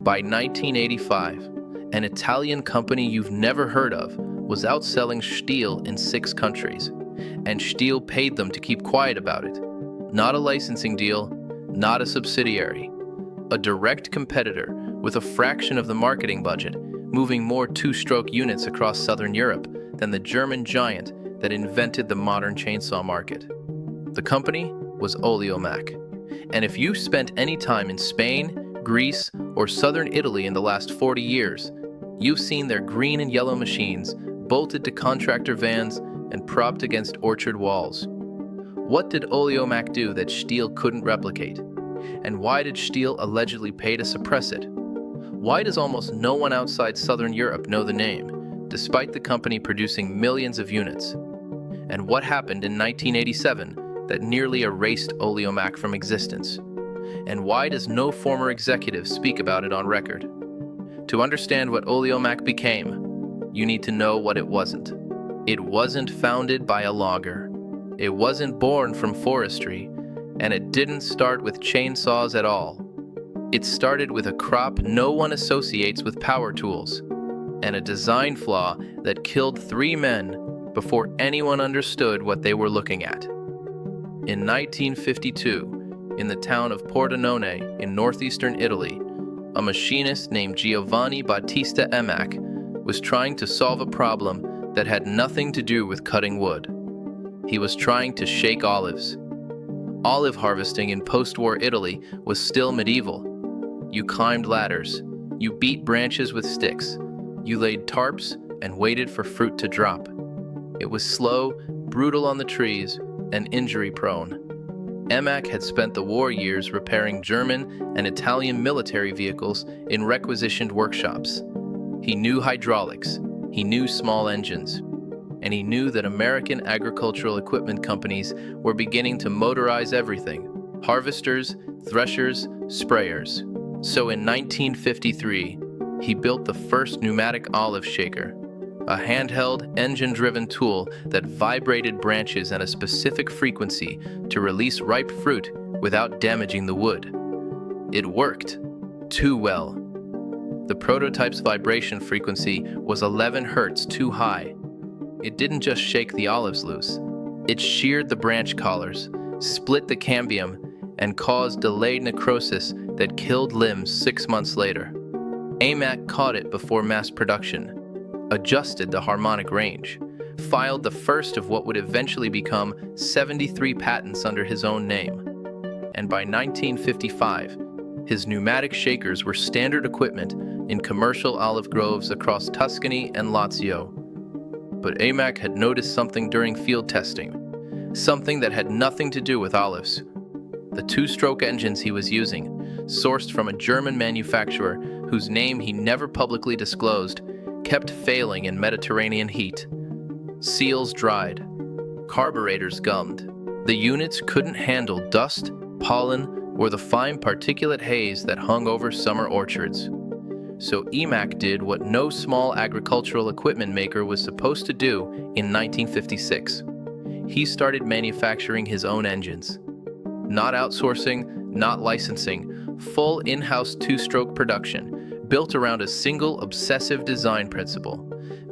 By 1985, an Italian company you've never heard of was outselling Stihl in 6 countries, and Stihl paid them to keep quiet about it. Not a licensing deal, not a subsidiary. A direct competitor with a fraction of the marketing budget, moving more two-stroke units across Southern Europe than the German giant that invented the modern chainsaw market. The company was Oleo-Mac. And if you spent any time in Spain, Greece, or southern Italy in the last 40 years, you've seen their green and yellow machines bolted to contractor vans and propped against orchard walls. What did Oleo-Mac do that Stihl couldn't replicate? And why did Stihl allegedly pay to suppress it? Why does almost no one outside Southern Europe know the name, despite the company producing millions of units? And what happened in 1987 that nearly erased Oleo-Mac from existence? And why does no former executive speak about it on record? To understand what Oleo-Mac became, you need to know what it wasn't. It wasn't founded by a logger. It wasn't born from forestry, and it didn't start with chainsaws at all. It started with a crop no one associates with power tools, and a design flaw that killed 3 men before anyone understood what they were looking at. In 1952, in the town of Pordenone in northeastern Italy, a machinist named Giovanni Battista Emac was trying to solve a problem that had nothing to do with cutting wood. He was trying to shake olives. Olive harvesting in post-war Italy was still medieval. You climbed ladders, you beat branches with sticks, you laid tarps and waited for fruit to drop. It was slow, brutal on the trees, and injury-prone. Emac had spent the war years repairing German and Italian military vehicles in requisitioned workshops. He knew hydraulics, he knew small engines, and he knew that American agricultural equipment companies were beginning to motorize everything: harvesters, threshers, sprayers. So in 1953, he built the first pneumatic olive shaker, a handheld, engine-driven tool that vibrated branches at a specific frequency to release ripe fruit without damaging the wood. It worked too well. The prototype's vibration frequency was 11 Hz too high. It didn't just shake the olives loose. It sheared the branch collars, split the cambium, and caused delayed necrosis that killed limbs 6 months later. Emac caught it before mass production, adjusted the harmonic range, filed the first of what would eventually become 73 patents under his own name. And by 1955, his pneumatic shakers were standard equipment in commercial olive groves across Tuscany and Lazio. But Emac had noticed something during field testing, something that had nothing to do with olives. The 2-stroke engines he was using, sourced from a German manufacturer whose name he never publicly disclosed, kept failing in Mediterranean heat. Seals dried, carburetors gummed. The units couldn't handle dust, pollen, or the fine particulate haze that hung over summer orchards. So Emac did what no small agricultural equipment maker was supposed to do in 1956. He started manufacturing his own engines. Not outsourcing, not licensing, full in-house 2-stroke production, built around a single obsessive design principle: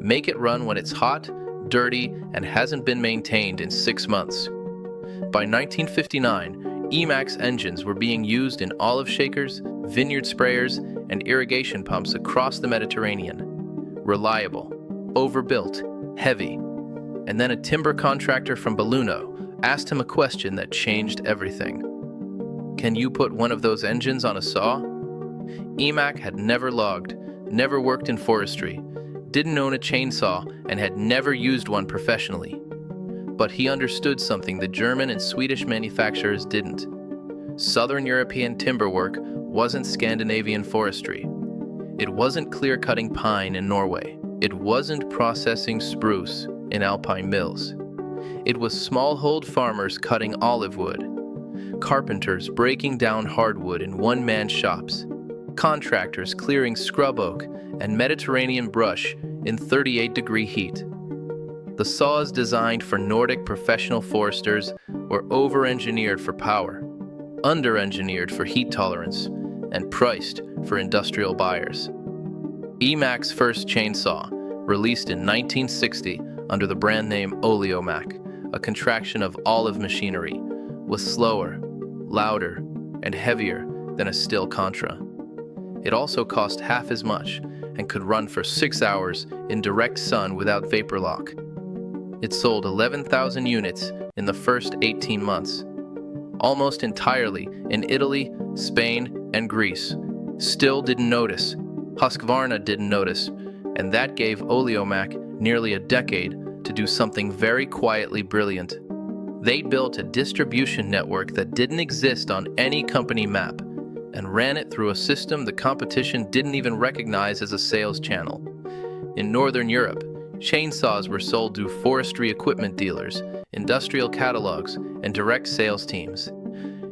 make it run when it's hot, dirty, and hasn't been maintained in 6 months. By 1959, Emac's engines were being used in olive shakers, vineyard sprayers, and irrigation pumps across the Mediterranean. Reliable, overbuilt, heavy. And then a timber contractor from Belluno asked him a question that changed everything. Can you put one of those engines on a saw? Emac had never logged, never worked in forestry, didn't own a chainsaw, and had never used one professionally. But he understood something the German and Swedish manufacturers didn't. Southern European timber work wasn't Scandinavian forestry. It wasn't clear-cutting pine in Norway. It wasn't processing spruce in alpine mills. It was smallhold farmers cutting olive wood, carpenters breaking down hardwood in one-man shops, contractors clearing scrub oak and Mediterranean brush in 38-degree heat. The saws designed for Nordic professional foresters were over-engineered for power, under-engineered for heat tolerance, and priced for industrial buyers. E-Mac's first chainsaw, released in 1960 under the brand name Oleo-Mac, a contraction of olive machinery, was slower, louder, and heavier than a Stihl Contra. It also cost half as much and could run for 6 hours in direct sun without vapor lock. It sold 11,000 units in the first 18 months, almost entirely in Italy, Spain, and Greece. Stihl didn't notice, Husqvarna didn't notice, and that gave Oleo-Mac nearly a decade to do something very quietly brilliant. They built a distribution network that didn't exist on any company map and ran it through a system the competition didn't even recognize as a sales channel. In Northern Europe, chainsaws were sold through forestry equipment dealers, industrial catalogs, and direct sales teams.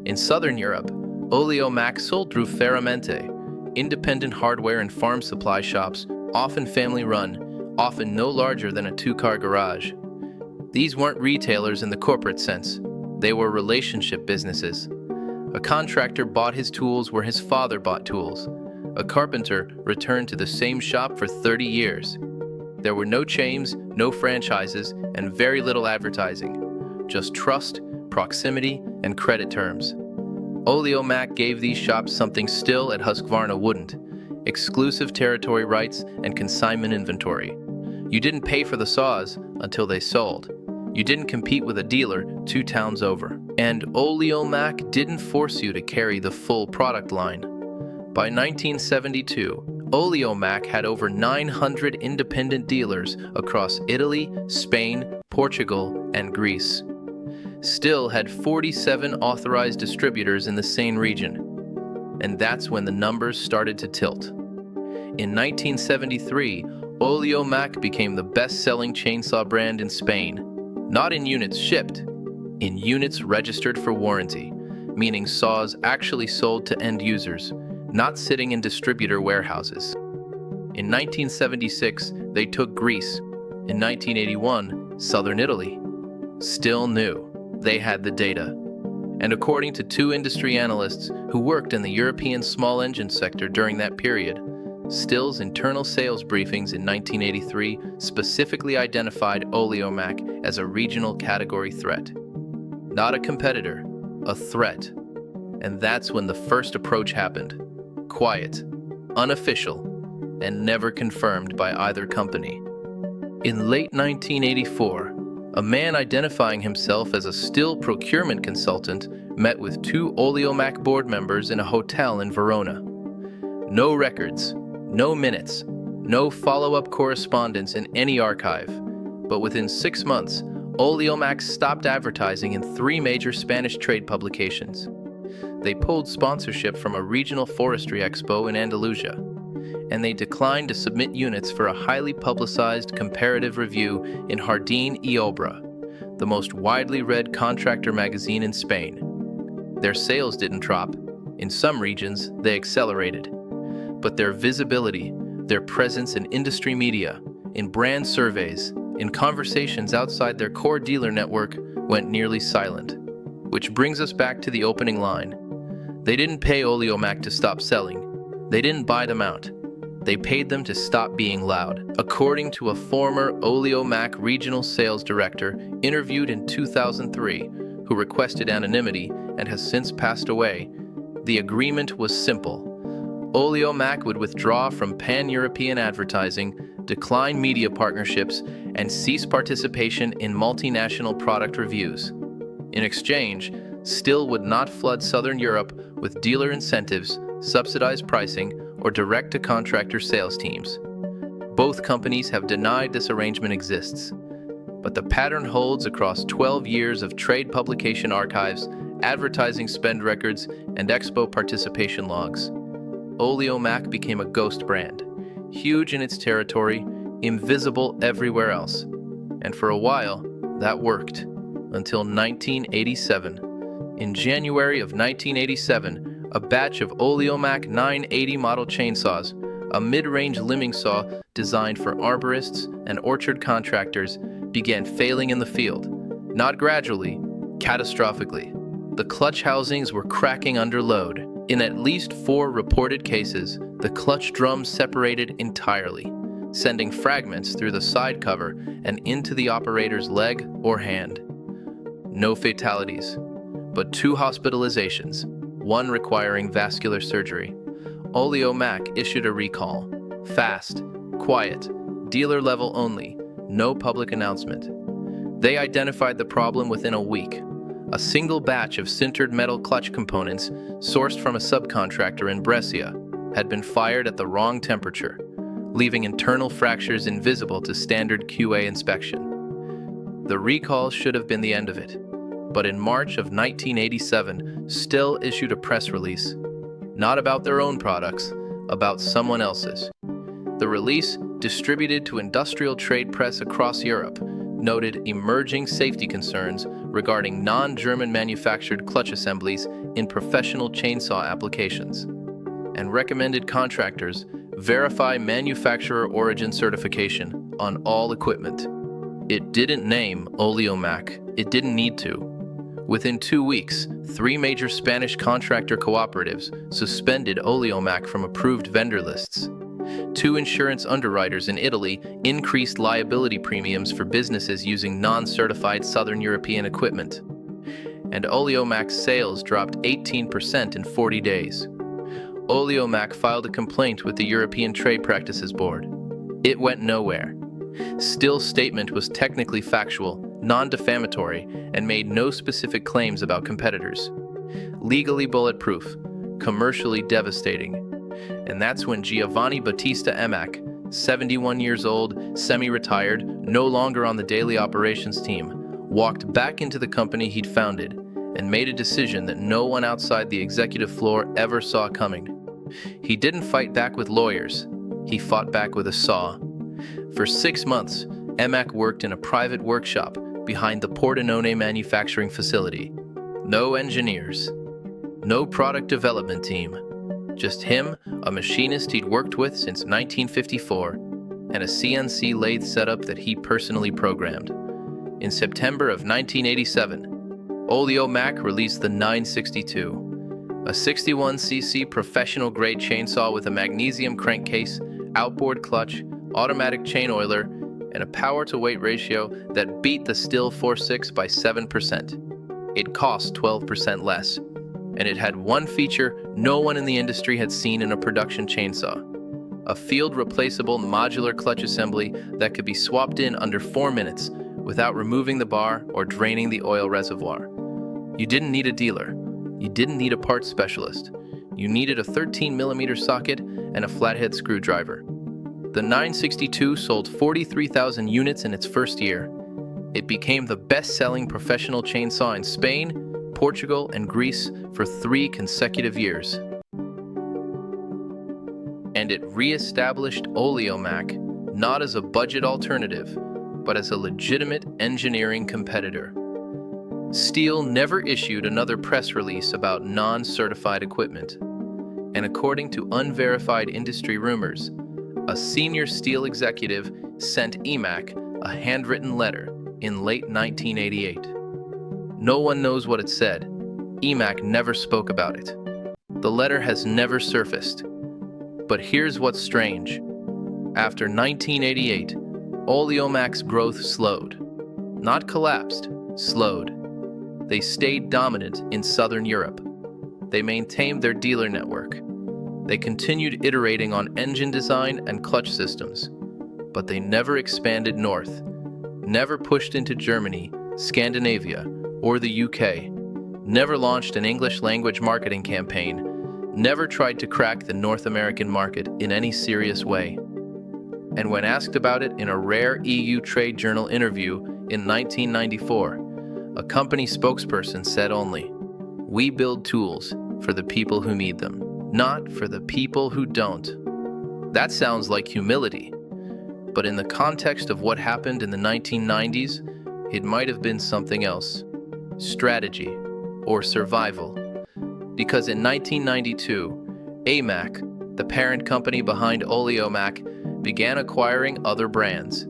In Southern Europe, Oleo-Mac sold through Ferramente, independent hardware and farm supply shops, often family-run, often no larger than a 2-car garage. These weren't retailers in the corporate sense. They were relationship businesses. A contractor bought his tools where his father bought tools. A carpenter returned to the same shop for 30 years. There were no chains, no franchises, and very little advertising. Just trust, proximity, and credit terms. Oleo-Mac gave these shops something Stihl at Husqvarna wouldn't: exclusive territory rights and consignment inventory. You didn't pay for the saws until they sold. You didn't compete with a dealer 2 towns over. And Oleo-Mac didn't force you to carry the full product line. By 1972, Oleo-Mac had over 900 independent dealers across Italy, Spain, Portugal, and Greece. Stihl had 47 authorized distributors in the same region. And that's when the numbers started to tilt. In 1973, Oleo-Mac became the best-selling chainsaw brand in Spain. Not in units shipped, in units registered for warranty, meaning saws actually sold to end users, not sitting in distributor warehouses. In 1976, they took Greece. In 1981, Southern Italy. Stihl knew they had the data. And according to 2 industry analysts who worked in the European small engine sector during that period, Stihl's internal sales briefings in 1983 specifically identified Oleo-Mac as a regional category threat. Not a competitor, a threat. And that's when the first approach happened. Quiet, unofficial, and never confirmed by either company. In late 1984, a man identifying himself as a Stihl procurement consultant met with 2 Oleo-Mac board members in a hotel in Verona. No records, no minutes, no follow-up correspondence in any archive. But within 6 months, Oleo-Mac stopped advertising in 3 major Spanish trade publications. They pulled sponsorship from a regional forestry expo in Andalusia, and they declined to submit units for a highly publicized comparative review in Jardín y Obra, the most widely read contractor magazine in Spain. Their sales didn't drop. In some regions, they accelerated. But their visibility, their presence in industry media, in brand surveys, in conversations outside their core dealer network went nearly silent. Which brings us back to the opening line. They didn't pay Oleo-Mac to stop selling. They didn't buy them out. They paid them to stop being loud. According to a former Oleo-Mac regional sales director interviewed in 2003, who requested anonymity and has since passed away, the agreement was simple. Oleo-Mac would withdraw from pan-European advertising, decline media partnerships, and cease participation in multinational product reviews. In exchange, Stihl would not flood Southern Europe with dealer incentives, subsidized pricing, or direct-to-contractor sales teams. Both companies have denied this arrangement exists, but the pattern holds across 12 years of trade publication archives, advertising spend records, and expo participation logs. Oleo-Mac became a ghost brand, huge in its territory, invisible everywhere else. And for a while, that worked, until 1987. In January of 1987, a batch of Oleo-Mac 980 model chainsaws, a mid-range limbing saw designed for arborists and orchard contractors, began failing in the field. Not gradually, catastrophically. The clutch housings were cracking under load. In at least 4 reported cases, the clutch drum separated entirely, sending fragments through the side cover and into the operator's leg or hand. No fatalities, but 2 hospitalizations, one requiring vascular surgery. Oleo-Mac issued a recall. Fast, quiet, dealer level only, no public announcement. They identified the problem within a week. A single batch of sintered metal clutch components, sourced from a subcontractor in Brescia, had been fired at the wrong temperature, leaving internal fractures invisible to standard QA inspection. The recall should have been the end of it, but in March of 1987, Stihl issued a press release, not about their own products, about someone else's. The release, distributed to industrial trade press across Europe, noted emerging safety concerns regarding non-German manufactured clutch assemblies in professional chainsaw applications, and recommended contractors verify manufacturer origin certification on all equipment. It didn't name Oleo-Mac. It didn't need to. Within 2 weeks, 3 major Spanish contractor cooperatives suspended Oleo-Mac from approved vendor lists. 2 insurance underwriters in Italy increased liability premiums for businesses using non-certified Southern European equipment. And Oleo-Mac's sales dropped 18% in 40 days. Oleo-Mac filed a complaint with the European Trade Practices Board. It went nowhere. Still's statement was technically factual, non-defamatory, and made no specific claims about competitors. Legally bulletproof, commercially devastating. And that's when Giovanni Battista Emac, 71 years old, semi-retired, no longer on the daily operations team, walked back into the company he'd founded and made a decision that no one outside the executive floor ever saw coming. He didn't fight back with lawyers. He fought back with a saw. For 6 months, Emac worked in a private workshop behind the Pordenone manufacturing facility. No engineers. No product development team. Just him, a machinist he'd worked with since 1954, and a CNC lathe setup that he personally programmed. In September of 1987, Oleo-Mac released the 962, a 61cc professional-grade chainsaw with a magnesium crankcase, outboard clutch, automatic chain oiler, and a power-to-weight ratio that beat the Stihl 4.6 by 7%. It cost 12% less. And it had one feature no one in the industry had seen in a production chainsaw: a field-replaceable modular clutch assembly that could be swapped in under 4 minutes without removing the bar or draining the oil reservoir. You didn't need a dealer. You didn't need a parts specialist. You needed a 13mm socket and a flathead screwdriver. The 962 sold 43,000 units in its first year. It became the best-selling professional chainsaw in Spain, Portugal, and Greece for 3 consecutive years. And it re-established Oleo-Mac not as a budget alternative, but as a legitimate engineering competitor. Stihl never issued another press release about non-certified equipment. And according to unverified industry rumors, a senior Stihl executive sent Emac a handwritten letter in late 1988. No one knows what it said. Emac never spoke about it. The letter has never surfaced. But here's what's strange. After 1988, Oleo-Mac's growth slowed. Not collapsed, slowed. They stayed dominant in Southern Europe. They maintained their dealer network. They continued iterating on engine design and clutch systems. But they never expanded north, never pushed into Germany, Scandinavia, or the UK, never launched an English-language marketing campaign, never tried to crack the North American market in any serious way. And when asked about it in a rare EU Trade Journal interview in 1994, a company spokesperson said only, "We build tools for the people who need them, not for the people who don't." That sounds like humility, but in the context of what happened in the 1990s, it might have been something else. Strategy, or survival. Because in 1992, Emac, the parent company behind Oleo-Mac, began acquiring other brands.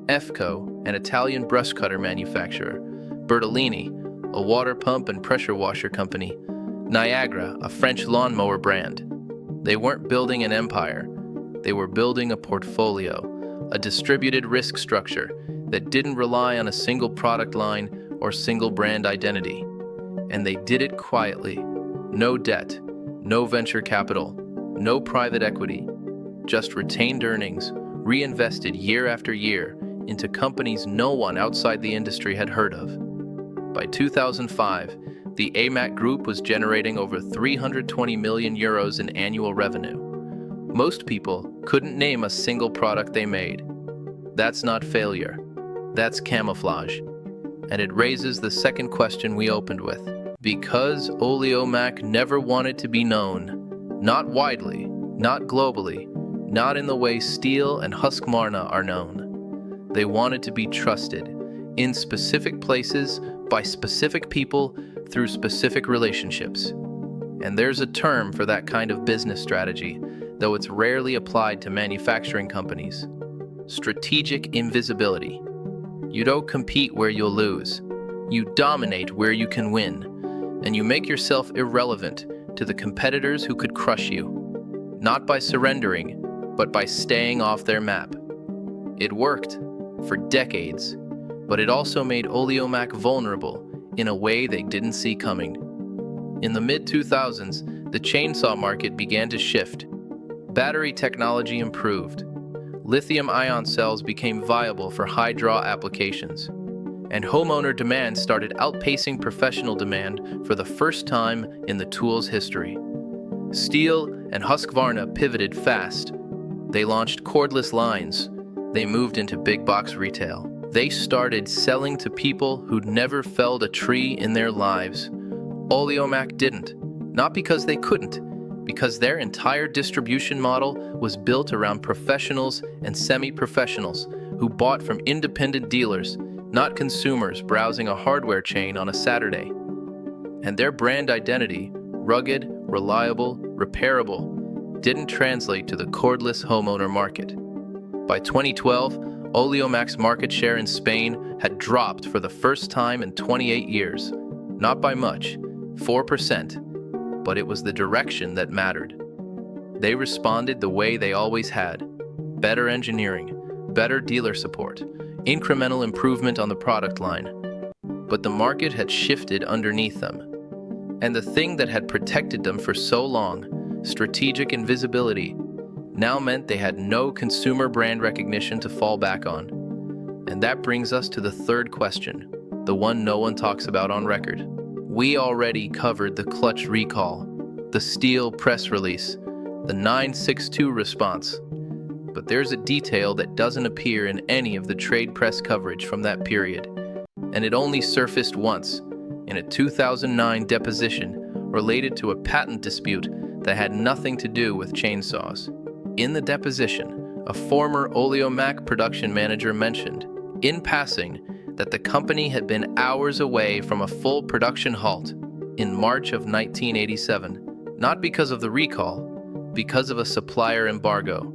Efco, an Italian brush cutter manufacturer, Bertolini, a water pump and pressure washer company, Niagara, a French lawnmower brand. They weren't building an empire. They were building a portfolio, a distributed risk structure that didn't rely on a single product line or single brand identity. And they did it quietly. No debt, no venture capital, no private equity, just retained earnings, reinvested year after year into companies no one outside the industry had heard of. By 2005, the AMAC Group was generating over 320 million euros in annual revenue. Most people couldn't name a single product they made. That's not failure. That's camouflage. And it raises the second question we opened with. Because Oleo-Mac never wanted to be known, not widely, not globally, not in the way Stihl and Husqvarna are known. They wanted to be trusted, in specific places, by specific people, through specific relationships. And there's a term for that kind of business strategy, though it's rarely applied to manufacturing companies. Strategic invisibility. You don't compete where you'll lose. You dominate where you can win. And you make yourself irrelevant to the competitors who could crush you. Not by surrendering, but by staying off their map. It worked for decades, but it also made Oleo-Mac vulnerable in a way they didn't see coming. In the mid-2000s, the chainsaw market began to shift. Battery technology improved. Lithium-ion cells became viable for high-draw applications. And homeowner demand started outpacing professional demand for the first time in the tool's history. Stihl and Husqvarna pivoted fast. They launched cordless lines. They moved into big box retail. They started selling to people who'd never felled a tree in their lives. Oleo-Mac didn't. Not because they couldn't, because their entire distribution model was built around professionals and semi-professionals who bought from independent dealers, not consumers browsing a hardware chain on a Saturday. And their brand identity, rugged, reliable, repairable, didn't translate to the cordless homeowner market. By 2012, Oleo-Mac's market share in Spain had dropped for the first time in 28 years. Not by much, 4%, but it was the direction that mattered. They responded the way they always had: better engineering, better dealer support, incremental improvement on the product line. But the market had shifted underneath them. And the thing that had protected them for so long, strategic invisibility, now meant they had no consumer brand recognition to fall back on. And that brings us to the third question, the one no one talks about on record. We already covered the clutch recall, the Stihl press release, the 962 response. But there's a detail that doesn't appear in any of the trade press coverage from that period, and it only surfaced once, in a 2009 deposition related to a patent dispute that had nothing to do with chainsaws. In the deposition, a former Oleo-Mac production manager mentioned, in passing, that the company had been hours away from a full production halt in March of 1987, not because of the recall, because of a supplier embargo.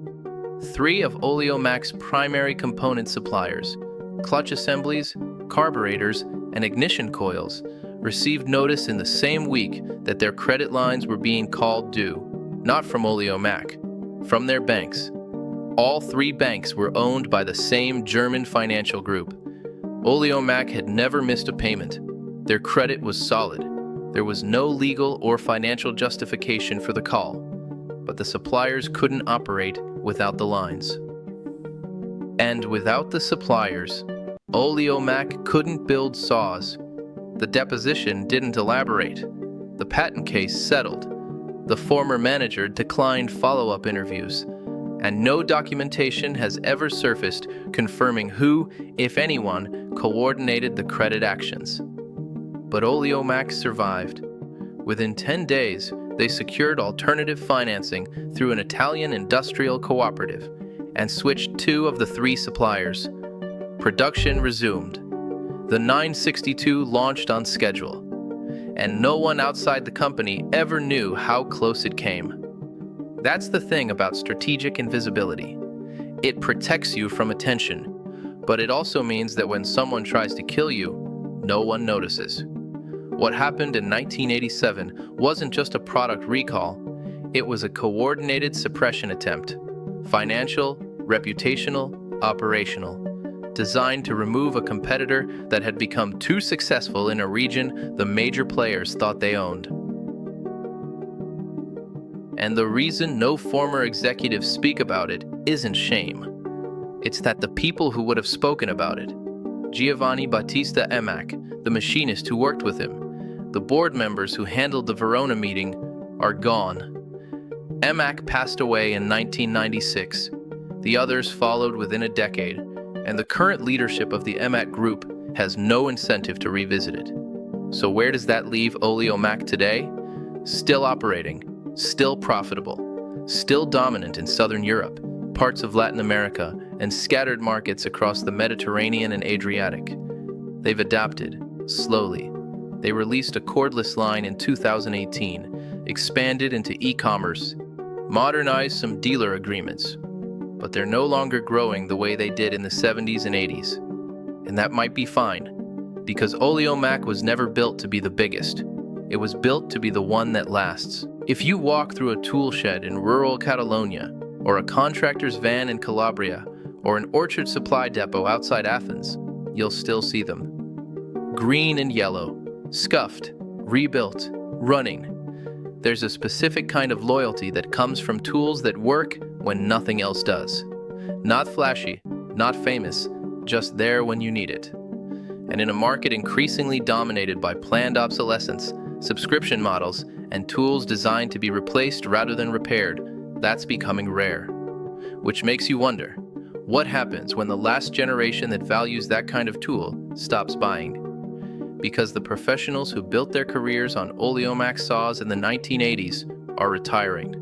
3 of Oleo-Mac's primary component suppliers, clutch assemblies, carburetors, and ignition coils, received notice in the same week that their credit lines were being called due, not from Oleo-Mac, from their banks. All 3 banks were owned by the same German financial group. Oleo-Mac had never missed a payment. Their credit was solid. There was no legal or financial justification for the call, but the suppliers couldn't operate without the lines. And without the suppliers, Oleo-Mac couldn't build saws. The deposition didn't elaborate. The patent case settled. The former manager declined follow-up interviews, and no documentation has ever surfaced confirming who, if anyone, coordinated the credit actions. But Oleo-Mac survived. Within 10 days, they secured alternative financing through an Italian industrial cooperative and switched 2 of the 3 suppliers. Production resumed. The 962 launched on schedule, and no one outside the company ever knew how close it came. That's the thing about strategic invisibility. It protects you from attention, but it also means that when someone tries to kill you, no one notices. What happened in 1987 wasn't just a product recall, it was a coordinated suppression attempt. Financial, reputational, operational. Designed to remove a competitor that had become too successful in a region the major players thought they owned. And the reason no former executives speak about it isn't shame. It's that the people who would have spoken about it, Giovanni Battista Emack, the machinist who worked with him, the board members who handled the Verona meeting, are gone. Emack passed away in 1996. The others followed within a decade, and the current leadership of the Emack Group has no incentive to revisit it. So where does that leave Oleo-Mac today? Still operating, still profitable, still dominant in Southern Europe, parts of Latin America, and scattered markets across the Mediterranean and Adriatic. They've adapted, slowly. They released a cordless line in 2018, expanded into e-commerce, modernized some dealer agreements, but they're no longer growing the way they did in the 70s and 80s. And that might be fine, because Oleo-Mac was never built to be the biggest. It was built to be the one that lasts. If you walk through a tool shed in rural Catalonia, or a contractor's van in Calabria, or an orchard supply depot outside Athens, you'll still see them. Green and yellow, scuffed, rebuilt, running. There's a specific kind of loyalty that comes from tools that work when nothing else does. Not flashy, not famous, just there when you need it. And in a market increasingly dominated by planned obsolescence, subscription models, and tools designed to be replaced rather than repaired, that's becoming rare. Which makes you wonder, what happens when the last generation that values that kind of tool stops buying? Because the professionals who built their careers on Oleo-Mac saws in the 1980s are retiring.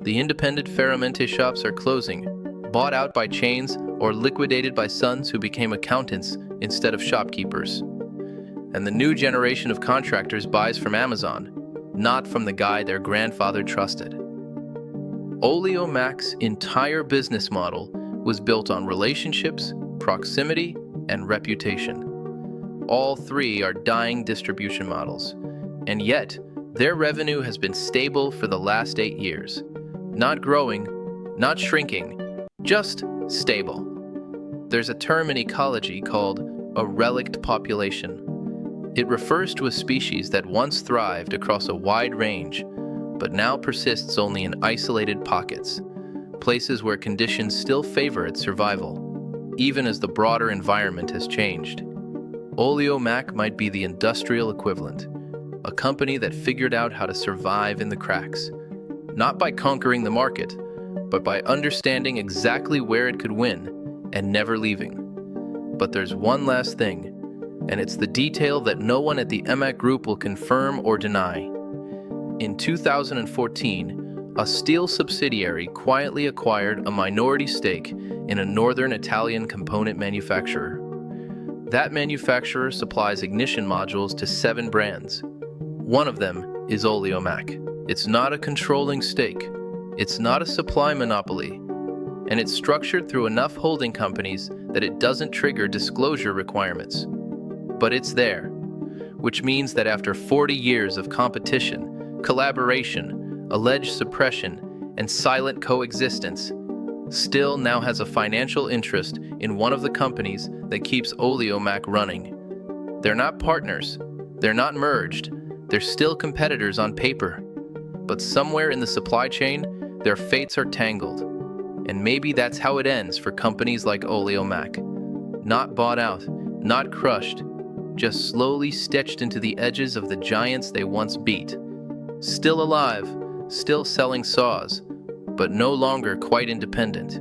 The independent ferramenta shops are closing, bought out by chains or liquidated by sons who became accountants instead of shopkeepers. And the new generation of contractors buys from Amazon, not from the guy their grandfather trusted. Oleo-Mac's entire business model was built on relationships, proximity, and reputation. All three are dying distribution models, and yet their revenue has been stable for the last 8 years. Not growing, not shrinking, just stable. There's a term in ecology called a relict population. It refers to a species that once thrived across a wide range, but now persists only in isolated pockets, places where conditions still favor its survival, even as the broader environment has changed. Oleo-Mac might be the industrial equivalent, a company that figured out how to survive in the cracks, not by conquering the market, but by understanding exactly where it could win and never leaving. But there's one last thing, and it's the detail that no one at the Emack Group will confirm or deny. In 2014, a Stihl subsidiary quietly acquired a minority stake in a northern Italian component manufacturer. That manufacturer supplies ignition modules to 7 brands. One of them is Oleo-Mac. It's not a controlling stake. It's not a supply monopoly. And it's structured through enough holding companies that it doesn't trigger disclosure requirements. But it's there, which means that after 40 years of competition, collaboration, alleged suppression, and silent coexistence, Stihl now has a financial interest in one of the companies that keeps Oleo-Mac running. They're not partners, they're not merged, they're still competitors on paper. But somewhere in the supply chain, their fates are tangled. And maybe that's how it ends for companies like Oleo-Mac. Not bought out, not crushed, just slowly stitched into the edges of the giants they once beat. Still alive, still selling saws, but no longer quite independent.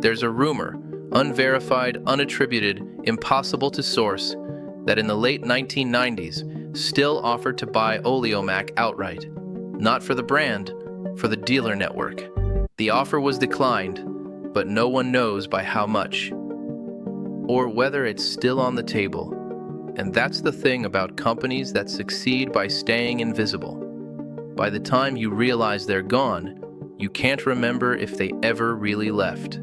There's a rumor, unverified, unattributed, impossible to source, that in the late 1990s, Stihl offered to buy Oleo-Mac outright. Not for the brand, for the dealer network. The offer was declined, but no one knows by how much, or whether it's still on the table. And that's the thing about companies that succeed by staying invisible. By the time you realize they're gone, you can't remember if they ever really left.